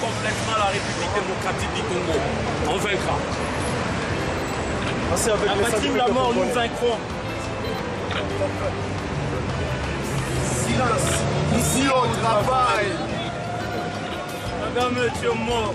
complètement la République démocratique du Congo. On vaincra. À partir de la mort, nous vaincrons. Silence. Ici, on travaille. Kagame, tu es mort.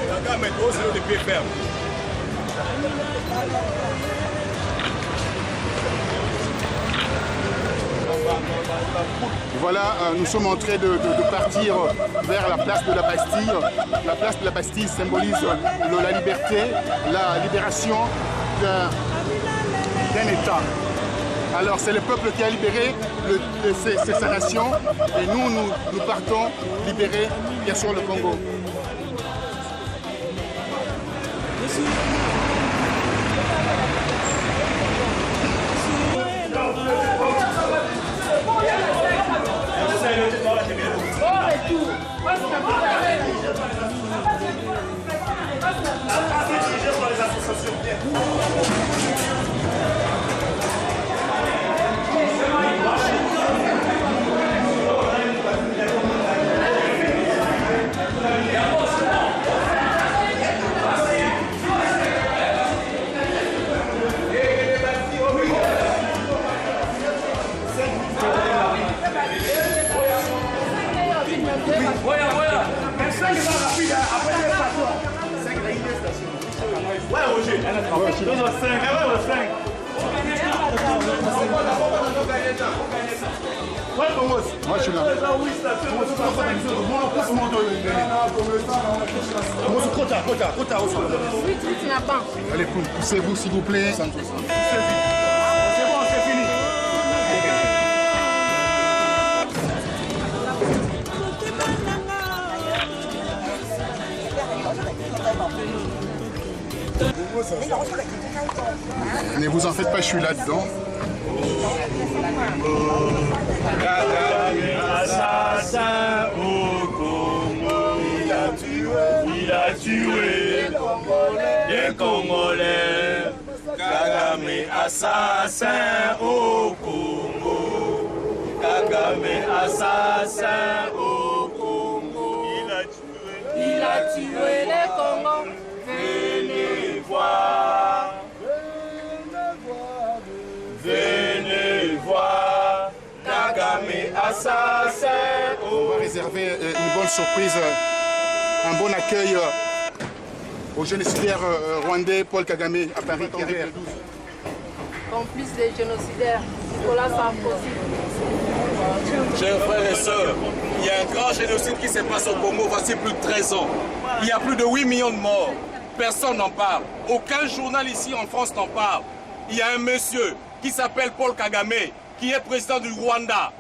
Kagame, toi aussi, de pied ferme. Voilà, nous sommes en train de partir vers la place de la Bastille. La place de la Bastille symbolise la liberté, la libération d'un État. Alors c'est le peuple qui a libéré sa nation et nous partons libérer bien sûr le Congo. Moi je suis là. Allez, poussez-vous s'il vous plaît. C'est bon, c'est fini. Ne vous en faites pas, je suis là-dedans. Assassin au Congo, il a tué les Congolais. Kagame, assassin au Congo. Kagame, assassin au Congo. Il a tué les Congos. Venez voir. Venez voir. Kagame, assassin. On va réserver une bonne surprise, un bon accueil au génocidaire rwandais Paul Kagame à Paris qui arrive le 12. Complice des génocidaires, Nicolas Sarkozy. Chers frères et sœurs, il y a un grand génocide qui se passe au Congo voici plus de 13 ans. Il y a plus de 8 millions de morts. Personne n'en parle. Aucun journal ici en France n'en parle. Il y a un monsieur qui s'appelle Paul Kagame, qui est président du Rwanda.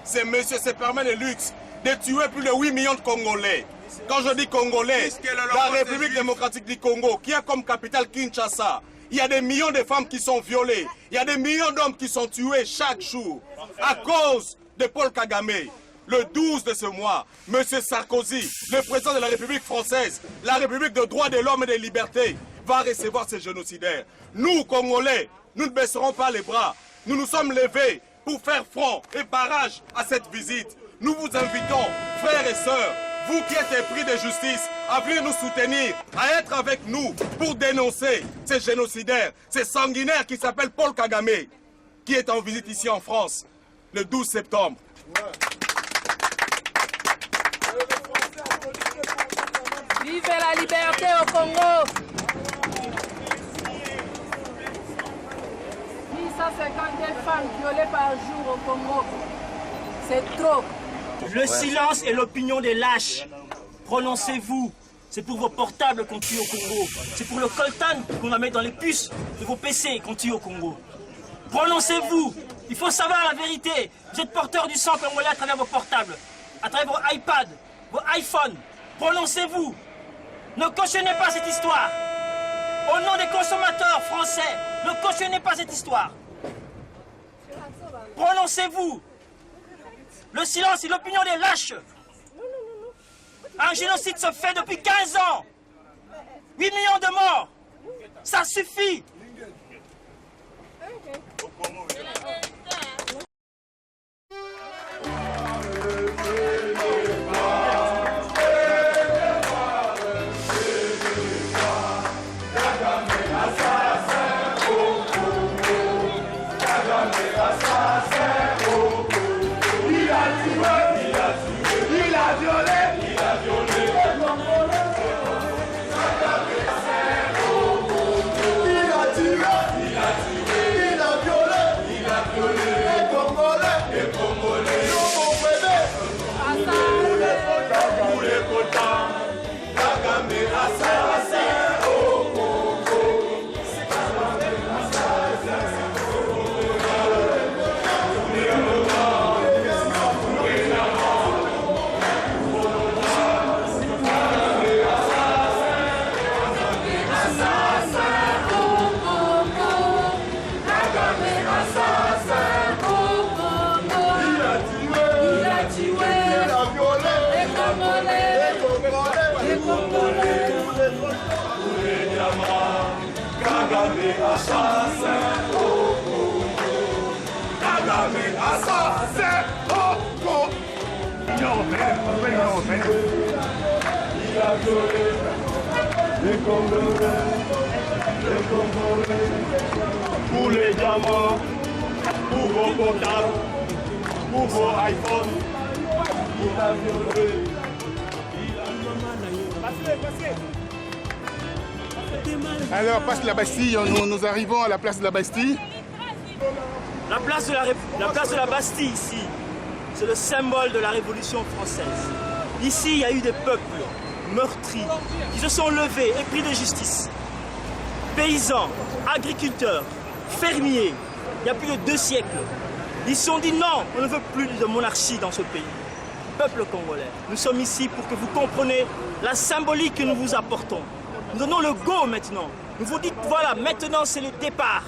Ce monsieur se permet le luxe de tuer plus de 8 millions de Congolais. Quand je dis Congolais, la République démocratique du Congo, qui a comme capitale Kinshasa, il y a des millions de femmes qui sont violées, il y a des millions d'hommes qui sont tués chaque jour à cause de Paul Kagame. Le 12 de ce mois, M. Sarkozy, le président de la République française, la République de droits de l'homme et des libertés, va recevoir ces génocidaires. Nous, Congolais, nous ne baisserons pas les bras. Nous nous sommes levés pour faire front et barrage à cette visite. Nous vous invitons, frères et sœurs, vous qui êtes épris de justice, à venir nous soutenir, à être avec nous pour dénoncer ces génocidaires, ces sanguinaires qui s'appellent Paul Kagame, qui est en visite ici en France le 12 septembre. Vive la liberté au Congo! 150 femmes violées par jour au Congo. C'est trop. Le silence est l'opinion des lâches. Prononcez-vous. C'est pour vos portables qu'on tue au Congo. C'est pour le coltan qu'on va mettre dans les puces de vos PC qu'on tue au Congo. Prononcez-vous. Il faut savoir la vérité. Vous êtes porteurs du sang congolais à travers vos portables, à travers vos iPads, vos iPhones. Prononcez-vous. Ne cautionnez pas cette histoire. Au nom des consommateurs français, ne cautionnez pas cette histoire. Prononcez-vous. Le silence est l'opinion des lâches. Un génocide se fait depuis 15 ans. 8 millions de morts. Ça suffit. assassin au Congo. Kagame, assassin au Congo. L'Union européenne. Il a violé les Congolais. Pour les diamants, pour vos portables, pour vos iPhones, il a violé. Alors, passe la Bastille, nous arrivons à la place de la Bastille. La place de la Bastille ici, c'est le symbole de la Révolution française. Ici, il y a eu des peuples meurtris qui se sont levés et pris de justice. Paysans, agriculteurs, fermiers, il y a plus de 2 siècles. Ils se sont dit non, on ne veut plus de monarchie dans ce pays. Peuple congolais, nous sommes ici pour que vous compreniez la symbolique que nous vous apportons. Nous donnons le go maintenant. Nous vous dites voilà, maintenant c'est le départ.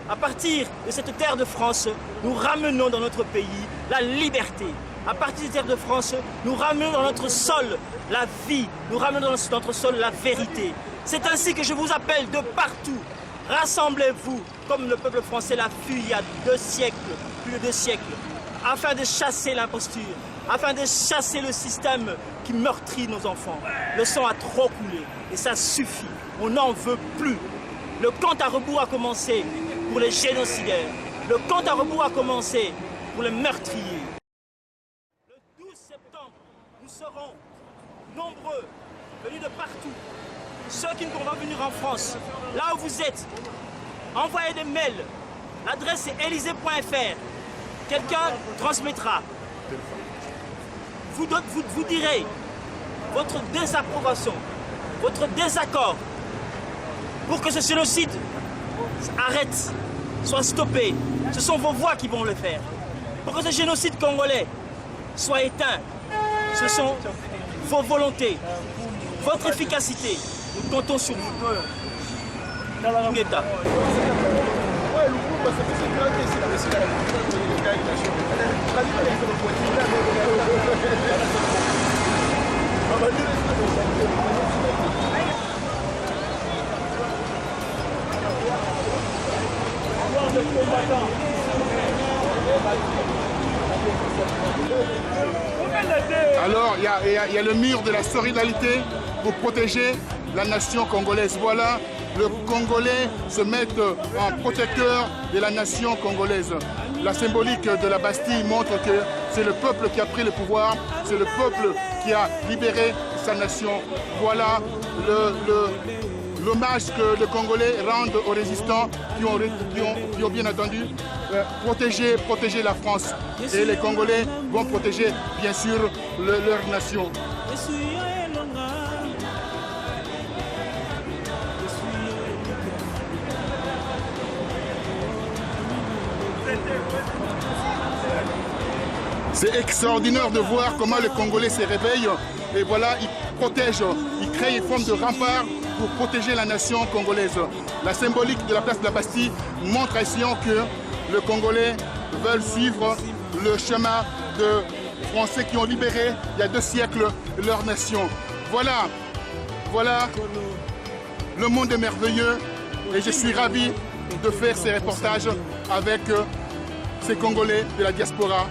À partir de cette terre de France, nous ramenons dans notre pays la liberté. À partir de cette terre de France, nous ramenons dans notre sol la vie. Nous ramenons dans notre sol la vérité. C'est ainsi que je vous appelle de partout. Rassemblez-vous, comme le peuple français l'a fait il y a 2 siècles, plus de 2 siècles, afin de chasser l'imposture, afin de chasser le système qui meurtrit nos enfants. Le sang a trop coulé et ça suffit. On n'en veut plus. Le compte à rebours a commencé pour les génocidaires. Le compte à rebours a commencé pour les meurtriers. Le 12 septembre, nous serons nombreux, venus de partout. Ceux qui ne vont pas venir en France, là où vous êtes, envoyez des mails. L'adresse est elysée.fr. Quelqu'un transmettra. Vous direz votre désapprobation, votre désaccord pour que ce génocide arrête, soit stoppé. Ce sont vos voix qui vont le faire. Pour que ce génocide congolais soit éteint, ce sont vos volontés, votre efficacité. Nous comptons sur vous. Ngeta. Alors, il y a le mur de la solidarité pour protéger la nation congolaise. Voilà, le Congolais se met en protecteur de la nation congolaise. La symbolique de la Bastille montre que c'est le peuple qui a pris le pouvoir, c'est le peuple qui a libéré sa nation. Voilà l'hommage que les Congolais rendent aux résistants qui ont bien entendu protéger la France. Et les Congolais vont protéger bien sûr leur nation. C'est extraordinaire de voir comment les Congolais se réveillent et voilà, ils protègent, ils créent une forme de rempart pour protéger la nation congolaise. La symbolique de la place de la Bastille montre à Sion que les Congolais veulent suivre le chemin de Français qui ont libéré il y a 2 siècles leur nation. Voilà, le monde est merveilleux et je suis ravi de faire ces reportages avec ces Congolais de la diaspora.